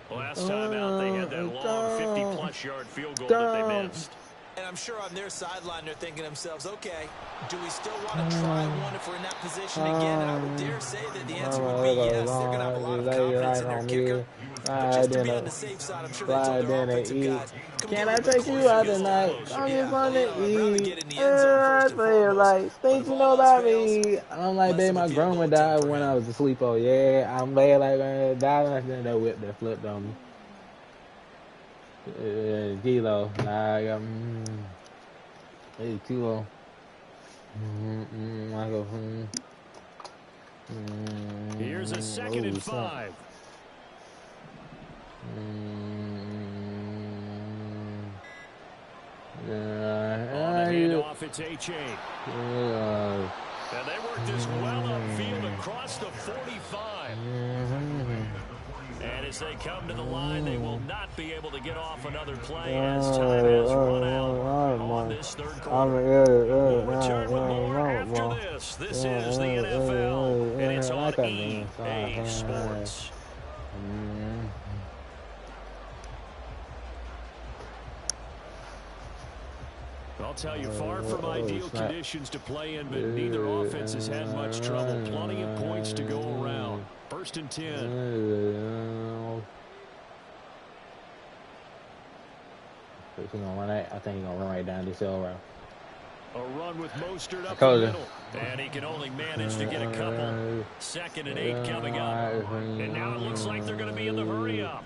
Last time out, they had that long 50-plus yard field goal that they missed. And I'm sure on their sideline they're thinking to themselves, okay, do we still want to try one if we're in that position again? And I would dare say that the answer would be yes. They're going to have a lot of confidence in their kicker. But just to be on the safe side, I'm sure they told their offensive guys, can I take you out tonight? I'm just want to eat. I say, like, things you know about me. I'm like, babe, my grandma died when I was asleep. Oh, yeah. I'm bad like, man, died and then that whip that flipped on me. Kilo, like, hey, kilo. Here's a 2nd and 5. On the handoff, it's H.A. And they work this well upfield across the 45. And as they come to the line, they will not be able to get off another play as time has run out on this third quarter. We'll return with more after this. This is the NFL, and it's on EA Sports. I'll tell you, far from ideal conditions to play in, but neither offense has had much trouble. Plenty of points to go around. 1st and 10. He's gonna run that. I think he's gonna run right down this hill route. A run with Mostert up the middle. And he can only manage to get a couple. 2nd and 8 coming up. And now it looks like they're going to be in the hurry up.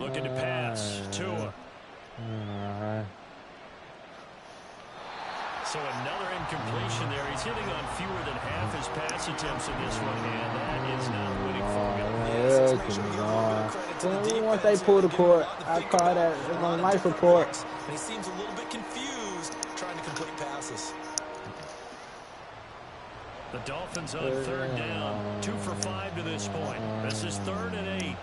Looking to pass. Tua. So another incompletion there. He's hitting on fewer than half his pass attempts in this one, and that is not winning formula. Once they pull the court, I call that on life report. And he seems a little bit confused trying to complete passes. The Dolphins on 3rd down. 2 for 5 to this point. This is 3rd and 8.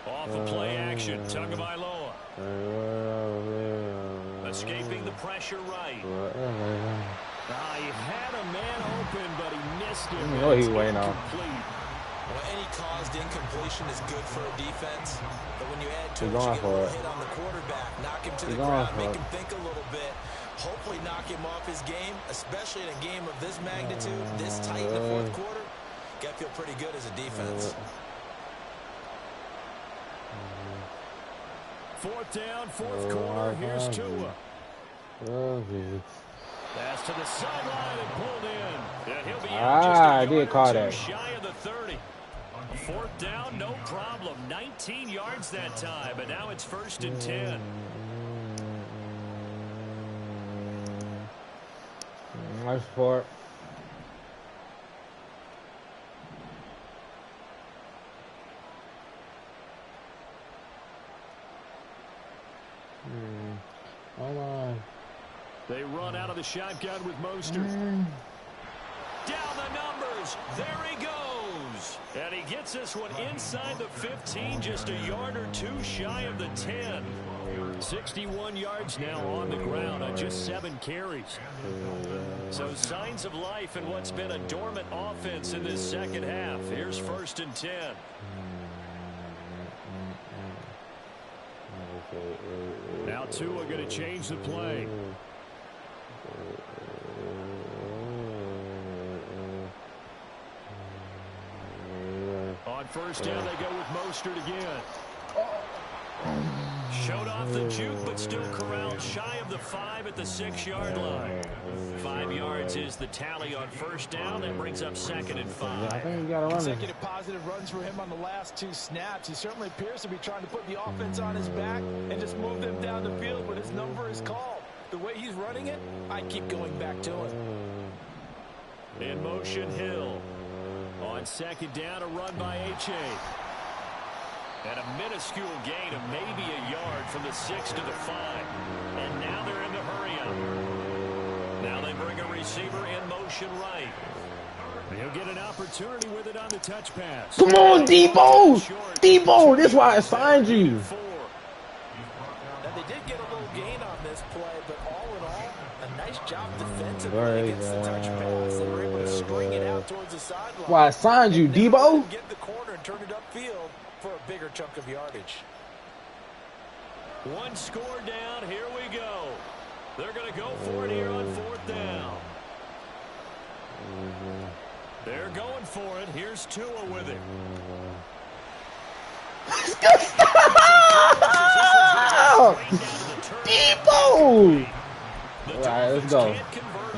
Off of play action, Tagovailoa. Escaping the pressure right. He had a man open, but he missed him. You know he's waiting on. Well, any caused incompletion is good for a defense, but when you add to it, you going get a for little it. hit on the quarterback, knock him to the going ground, for make it. him think a little bit, hopefully knock him off his game, especially in a game of this magnitude, this tight in the 4th quarter. Got to feel pretty good as a defense. fourth down, fourth quarter. Here's Tua. Pass to the sideline and pulled in. Yeah, he'll be out just a I did call yard or that. two shy of the 30. Fourth down, no problem. 19 yards that time, but now it's 1st and 10. Nice sport. Hold on. They run out of the shotgun with Mostert. Down the numbers. There he goes. And he gets this one inside the 15, just a yard or two shy of the 10. 61 yards now on the ground on just 7 carries. So signs of life in what's been a dormant offense in this second half. Here's 1st and 10. Now Tua going to change the play. On 1st down, they go with Mostert again. Showed off the juke, but still corralled shy of the 5 at the 6-yard line. 5 yards is the tally on 1st down. That brings up 2nd and 5. I think you got to run it. Consecutive positive runs for him on the last 2 snaps. He certainly appears to be trying to put the offense on his back and just move them down the field, but his number is called. The way he's running it, I keep going back to him. In motion, Hill. On 2nd down, a run by H.A. And a minuscule gain of maybe a yard from the 6 to the 5. And now they're in the hurry-up. Now they bring a receiver in motion right. He'll get an opportunity with it on the touch pass. Come on, Debo! Debo, this is why I signed you. Now, they did get a little gain on this play, but all in all, a nice job defensively against the touch pass. They were able to string it out towards the sideline. Why I signed you, Debo? Get the corner and turn it upfield for a bigger chunk of yardage. One score down. Here we go. They're going to go for it here on 4th down. They're going for it. Here's Tua with it. Debo! All right, let's go.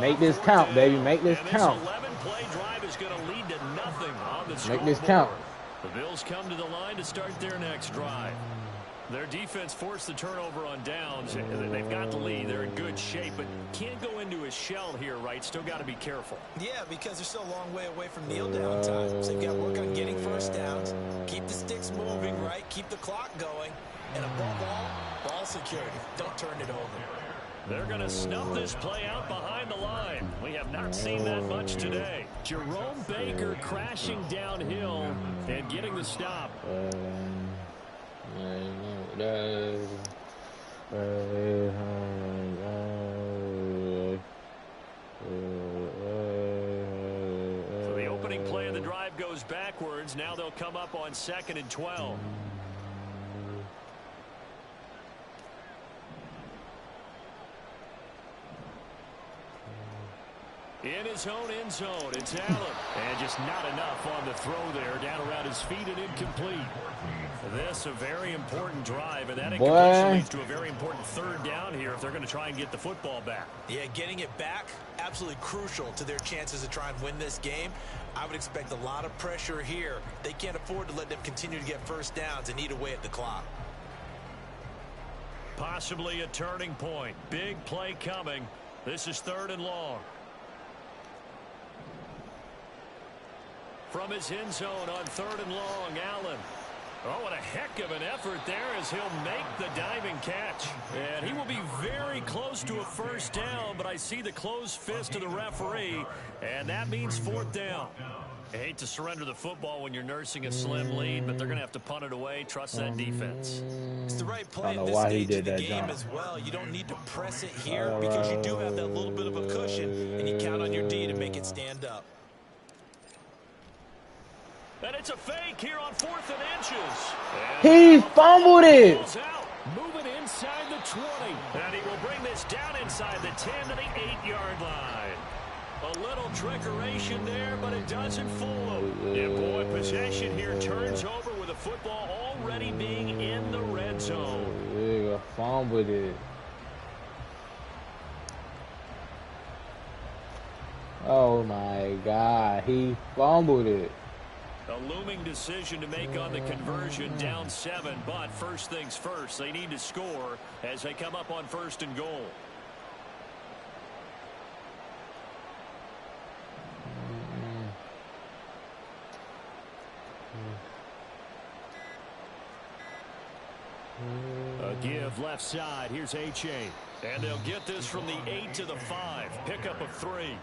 Make this count, baby. Make this count. 11-play drive is going to lead to nothing on the Make this count. The Bills come to the line to start their next drive. Their defense forced the turnover on downs. They've got the lead. They're in good shape, but can't go into a shell here, right? Still got to be careful. Yeah, because they're still a long way away from kneel down times. They've got to work on getting 1st downs, keep the sticks moving, right? Keep the clock going, and above all, ball security. Don't turn it over. They're going to snuff this play out behind the line. We have not seen that much today. Jerome Baker crashing downhill and getting the stop. So the opening play of the drive goes backwards. Now they'll come up on 2nd and 12. In his own end zone, it's Allen. And just not enough on the throw there. Down around his feet and incomplete. This a very important drive, and that incompletion leads to a very important 3rd down here if they're going to try and get the football back. Yeah, getting it back, absolutely crucial to their chances to try and win this game. I would expect a lot of pressure here. They can't afford to let them continue to get 1st downs and eat away at the clock. Possibly a turning point. Big play coming. This is 3rd and long. From his end zone on 3rd and long, Allen. Oh, what a heck of an effort there as he'll make the diving catch. And he will be very close to a 1st down, but I see the closed fist of the referee, and that means 4th down. I hate to surrender the football when you're nursing a slim lead, but they're going to have to punt it away. Trust that defense. It's the right play at this stage of the game as well. You don't need to press it here because you do have that little bit of a cushion, and you count on your D to make it stand up. And it's a fake here on 4th and inches. He fumbled it. Moving inside the 20. And he will bring this down inside the 10 to the 8-yard line. A little trickeration there, but it doesn't fool him. And boy, possession here turns over with the football already being in the red zone. fumbled it. Oh my God, he fumbled it. A looming decision to make on the conversion, down 7, but first things first, they need to score as they come up on 1st and goal. A give left side. Here's H.A. And they'll get this from the 8 to the 5. Pickup of 3.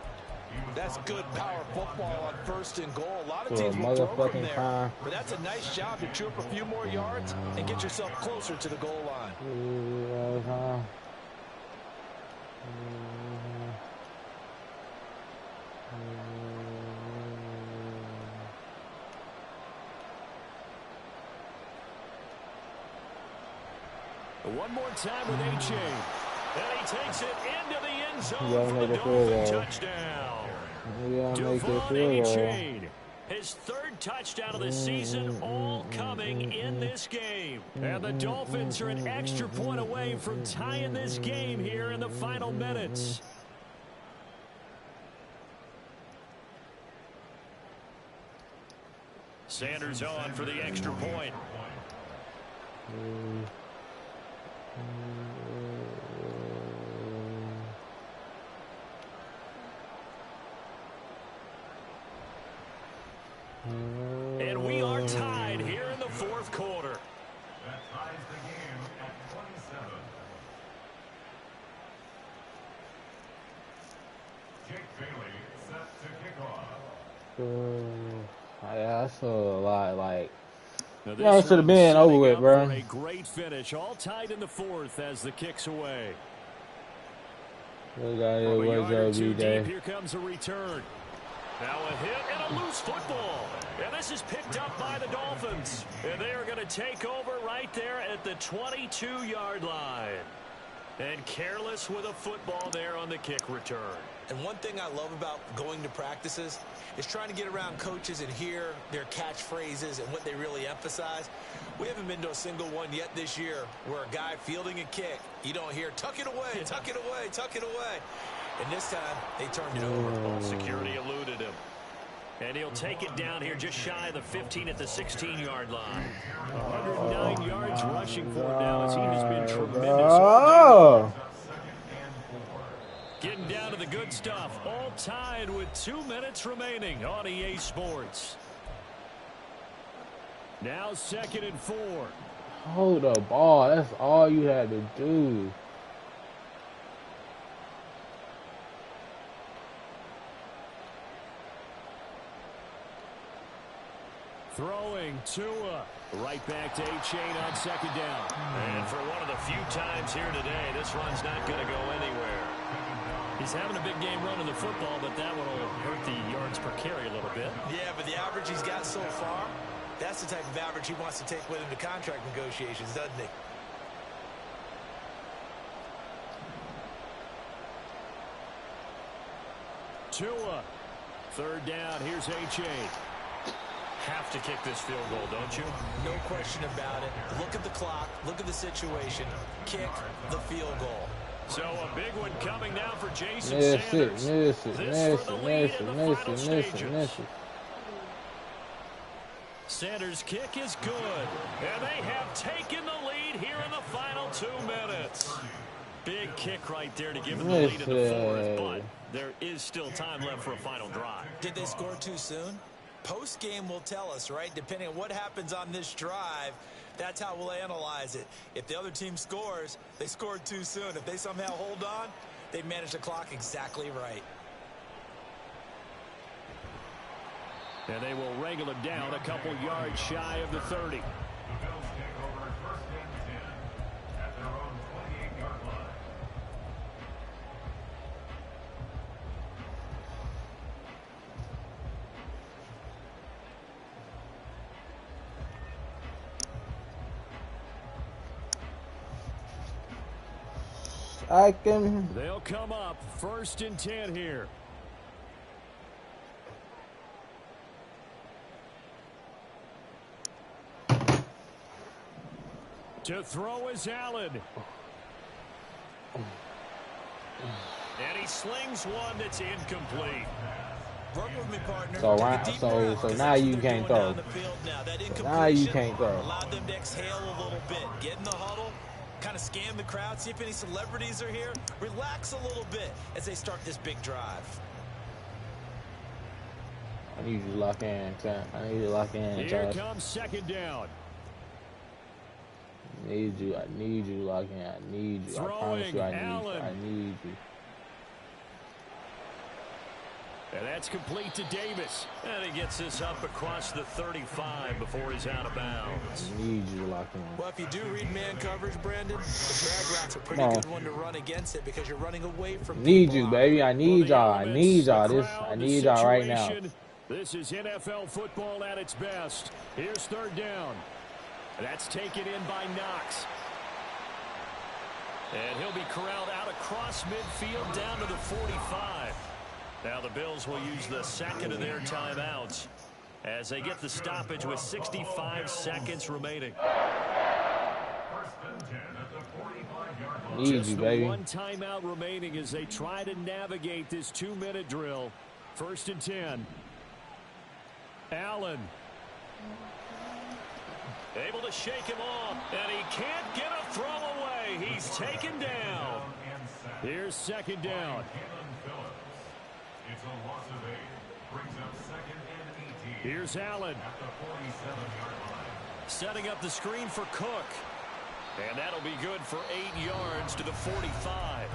That's good power football on 1st and goal. A lot of teams will throw from there. But that's a nice job to chew up a few more yards and get yourself closer to the goal line. One more time with H.A. And he takes it into the end zone for the Dolphin touchdown. Devon H.A. His 3rd touchdown of the season, all coming in this game. And the Dolphins are an extra point away from tying this game here in the final minutes. Sanders on for the extra point. And we are tied here in the 4th quarter. That ties the game at 27. Jake Bailey set to kick off. Yeah, that's a lot. Like, yeah, it should have been over with, bro. A great finish, all tied in the 4th as the kick's away. Here comes a return. Now a hit and a loose football. And this is picked up by the Dolphins. And they are going to take over right there at the 22-yard line. And careless with a football there on the kick return. And one thing I love about going to practices is trying to get around coaches and hear their catchphrases and what they really emphasize. We haven't been to a single one yet this year where a guy fielding a kick, you don't hear, tuck it away, tuck it away, tuck it away. And this time, they turned it over. Ball security eluded him. And he'll take it down here just shy of the 15 at the 16-yard line. 109 yards rushing for him now as he has been tremendous. Getting down to the good stuff. All tied with 2 minutes remaining on EA Sports. Now 2nd and 4. Hold the ball. That's all you had to do. Throwing Tua right back to A-Chain on 2nd down. And for one of the few times here today, this run's not going to go anywhere. He's having a big game running the football, but that one will hurt the yards per carry a little bit. Yeah, but the average he's got so far, that's the type of average he wants to take with him to contract negotiations, doesn't he? Tua, 3rd down. Here's A-Chain. Have to kick this field goal, don't you? No question about it. Look at the clock. Look at the situation. Kick the field goal. So a big one coming now for Jason Sanders. Sanders' kick is good. And they have taken the lead here in the final 2 minutes. Big kick right there to give them the lead in the 4th, but there is still time left for a final drive. Did they score too soon? Post-game will tell us, right? Depending on what happens on this drive, that's how we'll analyze it. If the other team scores, they scored too soon. If they somehow hold on, they managed the clock exactly right. And they will wrangle him down a couple yards shy of the 30. The Bills take over 1st and 10 at their own 28-yard line. They'll come up 1st and 10 here. To throw is Allen. he slings one that's incomplete. Work with me, partner. So now you can't throw. Now you can't throw. Allow them to exhale a little bit. Get in the huddle. Kind of scan the crowd. See if any celebrities are here. Relax a little bit as they start this big drive. I need you to lock in, Clint. I need you to lock in, Here Josh. comes second down. I need you to lock in. I need you. I promise you I need you. I need you. And that's complete to Davis. And he gets this up across the 35 before he's out of bounds. I need you to lock in. Well, if you do read man coverage, Brandon, the drag route's a pretty good one to run against it because you're running away from Need you, baby. I need y'all. I need y'all. I need y'all right now. This is NFL football at its best. Here's third down. That's taken in by Knox. And he'll be corralled out across midfield down to the 45. Now the Bills will use the second of their timeouts as they get the stoppage with 65 seconds remaining. Need you, baby. One timeout remaining as they try to navigate this 2-minute drill. 1st and 10. Allen. Able to shake him off, and he can't get a throw away. He's taken down. Here's second down. It's a loss of 8. Brings up 2nd and 18. Here's Allen. At the 47-yard line. Setting up the screen for Cook. And that'll be good for 8 yards to the 45.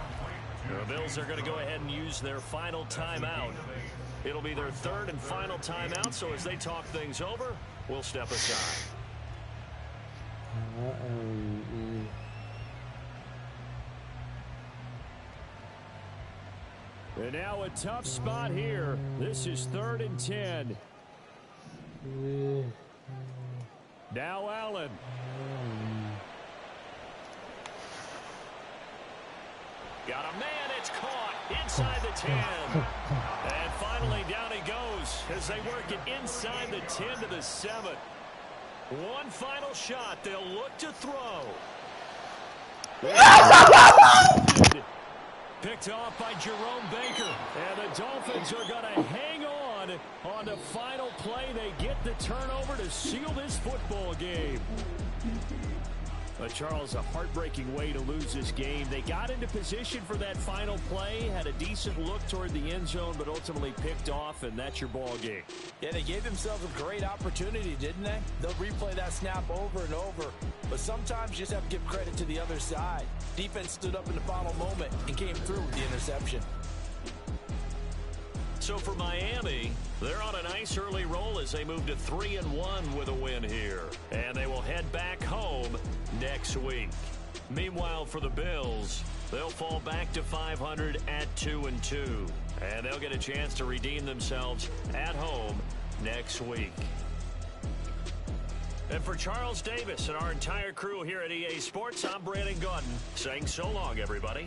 The Bills are going to go ahead and use their final timeout. It'll be their third and final timeout, so as they talk things over, we'll step aside. And now a tough spot here. This is 3rd and 10. Now Allen. Got a man, it's caught inside the 10. And finally down he goes as they work it inside the 10 to the 7. One final shot. They'll look to throw. Picked off by Jerome Baker. And the Dolphins are going to hang on the final play. They get the turnover to seal this football game. But Charles, a heartbreaking way to lose this game. They got into position for that final play, had a decent look toward the end zone, but ultimately picked off, and that's your ball game. Yeah, they gave themselves a great opportunity, didn't they? They'll replay that snap over and over. But sometimes you just have to give credit to the other side. Defense stood up in the final moment and came through with the interception. So for Miami, they're on a nice early roll as they move to 3-1 with a win here. And they will head back home next week. Meanwhile, for the Bills, they'll fall back to 500 at 2-2. And they'll get a chance to redeem themselves at home next week. And for Charles Davis and our entire crew here at EA Sports, I'm Brandon Gautin saying so long, everybody.